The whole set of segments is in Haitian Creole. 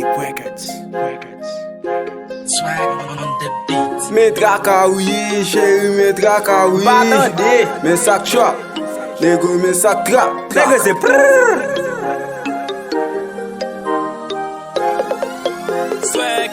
Deep Records. Swag on the beat. Me traka ouye, chéri, me traka ouye. Batande. Me sak trap, nego me sak trap. Nègre c'est prrrr. Swag.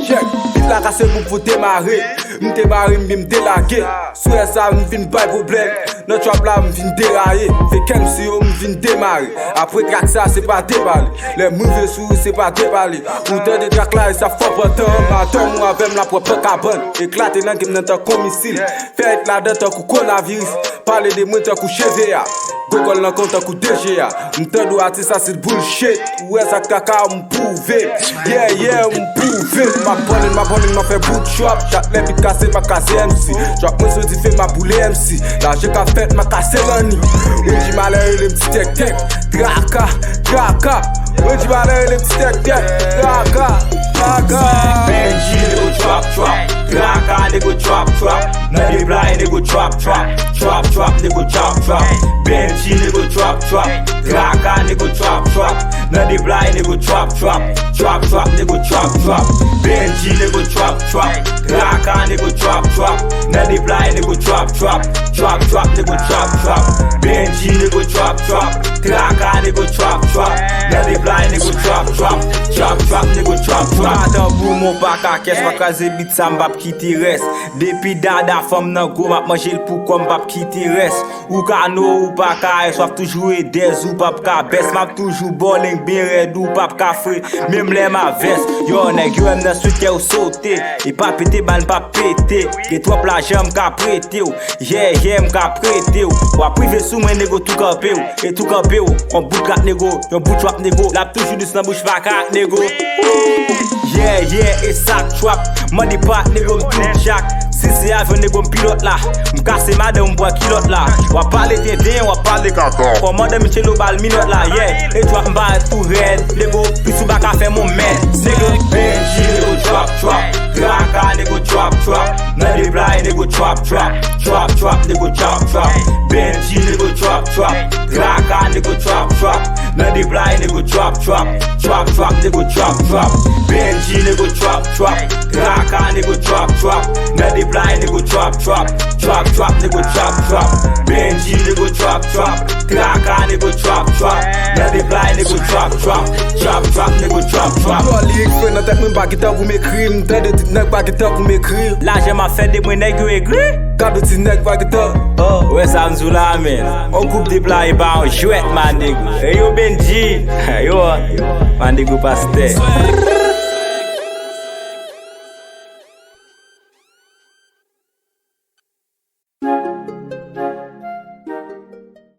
Check, bit la kase pou démarrer. M'te marre m'bim délagé. Souè ça m'vin pas problème. Dans trap là m'vin dérailler. Fait qu'aime si yo m'vin démarrer. Après track ça c'est pas déballer. Les mauvais sous c'est pas déballer. Autant de track là ça faut pas temps. Attends moi avec la propre cabane. Éclater dans game dans ton domicile. Fait là dans ton coronavirus. Parler de moi tant coup CVA. Google nan compte coup DGA. M'tando artiste ça c'est bullshit. Ouais ça kaka m'prouver. Yeah m'prouver. Ma bonne m'a fait boot shop. Chaque les bits cassé ma cassé MC. Drop moi so fait ma boule MC. Là j'ai qu'à fait ma cassé l'année. On dit malheur les petits tech. Draka. On dit malheur les petits tech. Draka. Benji nigga trap. Draka nigga trap. Nadi blind nigga trap. Trap nigga trap. Benji nigga trap. Draka nigga trap. Nadi blind nigga trap. Trap nigga trap. Benji nigga trap. Draka nigga trap. Nadi blind nigga trap. Trap nigga trap. Benji nigga trap. Draka nigga trap. Nadi blind nigga trap nigga trap. Matan pou mon bak a kes, ma kaze bit sa mbap ki ti res. Depi dada fam nan go map manje l pou kom mbap ki ti res. Ou ka nou ou pa ka es, wap toujou e dez ou pap ka bes. Map toujou bowling bin red ou pap ka fre, mem le ma vest. Yo neg yo em nan suite ou sote, e pa pete ban pa pete. Ke trop la jam ka prete ou, yeah mka prete ou. Wap prive sou mwen nego tou kampe ou, e tou kampe ou. On bout kat nego, yon bout trap nego. Lap toujou dis nan bouch vakat nego. Yeah, et ça trap. Money part nègre m'tout jack. Si c'est avion nègre m'pilote là. M'casse madame m'bois kilote là. Wa parler tétin, wa parler caca. Commande Michelo bal minute là, yeah. Et toi m'ba tout red. Nègre, plus ou baka fait mon man. Nègre, Benji nègre trap. Draka nègre trap. Nadi blind nègre trap. Trap nègre trap. Benji nègre trap. Draka nègre trap. Nadi blind nègre trap. Trap nègre trap. Benji nigga trap. Draka nigga trap. Nadi blind nigga trap. Trap nigga trap. Benji nigga trap. Draka nigga trap. Nadi blind nigga trap nigga trap. Yo lyrics fè nan tèt mwen pa gitar pou m'écrire. M'tè de tit nèg pa gitar pou m'écrire. La jè ma fè de mwen nèg yo egri. Kado tit nèg pa gitar. Ouais ça m'zou la men. On coupe des plats et ba on jouette man nigga. Yo Benji. Yo man nigga pas